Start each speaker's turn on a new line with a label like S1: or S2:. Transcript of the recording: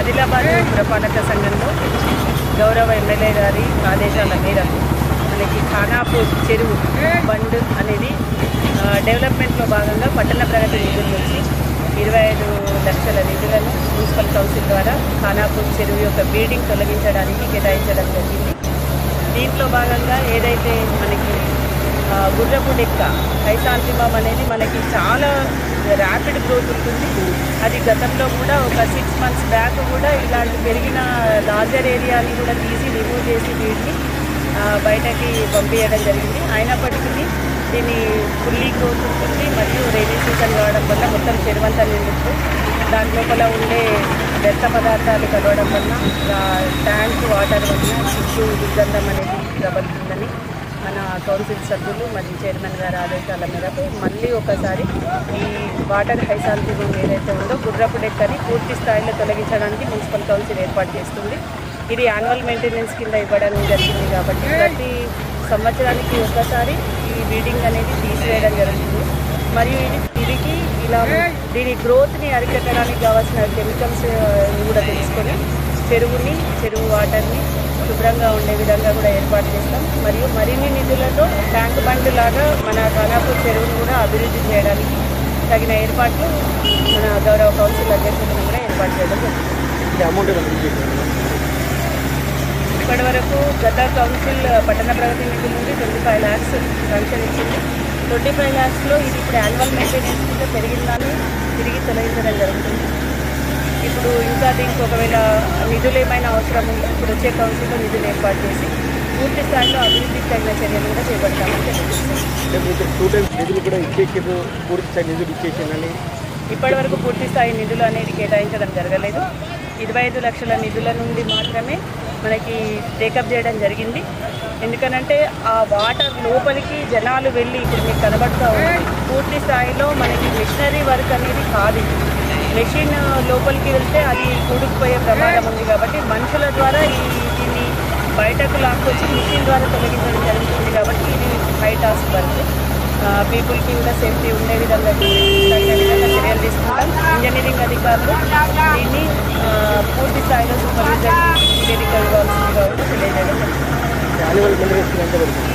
S1: ఆదిలాబాద్ పురపాలక సంఘంలో గౌరవ ఎమ్మెల్యే గారి ఆదేశాల మేరకు మనకి ఖానాపూర్ చెరువు బండ్ అనేది డెవలప్మెంట్లో భాగంగా పట్టణ ప్రగతి నిధుల నుంచి 25 లక్షల నిధులను మున్సిపల్ కౌన్సిల్ ద్వారా ఖానాపూర్ చెరువు యొక్క బిల్డింగ్ తొలగించడానికి కేటాయించడం జరిగింది. దీంట్లో భాగంగా ఏదైతే మనకి గుర్రపు డెక్క హైసాంతిమం అనేది మనకి చాలా ర్యాపిడ్ గ్రోత్ ఉంటుంది. అది గతంలో కూడా ఒక 6 months బ్యాక్ కూడా ఇలాంటి పెరిగిన లార్జర్ ఏరియాని కూడా తీసి రిమూవ్ చేసి వీటిని బయటకి పంపించడం జరిగింది. అయినప్పటికీ దీన్ని ఫుల్లీ గ్రోత్ ఉంటుంది మరియు రైనీ సీజన్ కావడం వల్ల మొత్తం చెరువంతా నిండుతుంది. దాని లోపల ఉండే వ్యర్థ పదార్థాలు కలవడం వల్ల ట్యాంక్ వాటర్ వల్ల చుట్టూ దుర్గంధం అనేది ప్రబలుతుందని మన కౌన్సిల్ సభ్యులు మరియు చైర్మన్ గారి ఆదేశాల మేరకు మళ్ళీ ఒకసారి ఈ వాటర్ హైసాంతిమం ఏదైతే ఉందో గుర్రపు డెక్కని పూర్తి స్థాయిలో తొలగించడానికి మున్సిపల్ కౌన్సిల్ ఏర్పాటు చేస్తుంది. ఇది యాన్యువల్ మెయింటెనెన్స్ కింద ఇవ్వడం జరిగింది కాబట్టి ప్రతి సంవత్సరానికి ఒకసారి ఈ బిల్డింగ్ అనేది తీసివేయడం జరుగుతుంది. మరియు ఇది తిరిగి ఇలా దీని గ్రోత్ని అరికట్టడానికి కావాల్సిన కెమికల్స్ కూడా తెలుసుకొని చెరువు వాటర్ని శుభ్రంగా ఉండే విధంగా కూడా ఏర్పాటు చేస్తాం. మరియు మరిన్ని నిధులతో ట్యాంక్ బండ్ లాగా మన ఖానాపూర్ చెరువును కూడా అభివృద్ధి చేయడానికి తగిన ఏర్పాట్లు మన గౌరవ కౌన్సిల్ అధ్యక్షులను కూడా ఏర్పాటు చేయడం జరుగుతుంది. ఇప్పటి వరకు గత కౌన్సిల్ పట్టణ ప్రగతి నిధుల నుండి 25 lakhs శాంక్షన్ ఇచ్చింది. 25 lakhsలో ఇది ఇప్పుడు యాన్యువల్ మెయింటెనెన్స్ కింద పెరిగిందని తిరిగి తొలగించడం జరుగుతుంది. ఇప్పుడు ఇంకా దీనికి ఒకవేళ నిధులు ఏమైనా అవసరం ఉంటే ఇప్పుడు వచ్చే కౌన్సిల్లో నిధులు ఏర్పాటు చేసి పూర్తి స్థాయిలో అభివృద్ధికి తగిన చర్యలు కూడా చేపడతామని తెలియజేస్తాం. ఇప్పటి వరకు పూర్తి స్థాయి నిధులు అనేది కేటాయించడం జరగలేదు. 25 లక్షల నిధుల నుండి మాత్రమే మనకి టేకప్ చేయడం జరిగింది. ఎందుకనంటే ఆ వాటర్ లోపలికి జనాలు వెళ్ళి ఇప్పుడు మీకు కనబడుతూ ఉంది పూర్తి స్థాయిలో మనకి మిషనరీ వర్క్ అనేది కాదు. మెషిన్ లోపలికి వెళ్తే అది కూడుకుపోయే ప్రమాదం ఉంది కాబట్టి మనుషుల ద్వారా దీన్ని బయటకు లాక్కొచ్చి మిషన్ ద్వారా తొలగించడం జరుగుతుంది. కాబట్టి ఇది హై టాస్క్ వర్క్. పీపుల్కి కూడా సేఫ్టీ ఉండే విధంగా చర్యలు తీసుకుంటాం. ఇంజనీరింగ్ అధికారులు దీన్ని పూర్తి స్థాయిలో సూపర్విజన్ ఇంజనీరింగ్ ఇవ్వాల్సిందిగా కూడా తెలియజేయడం జరుగుతుంది.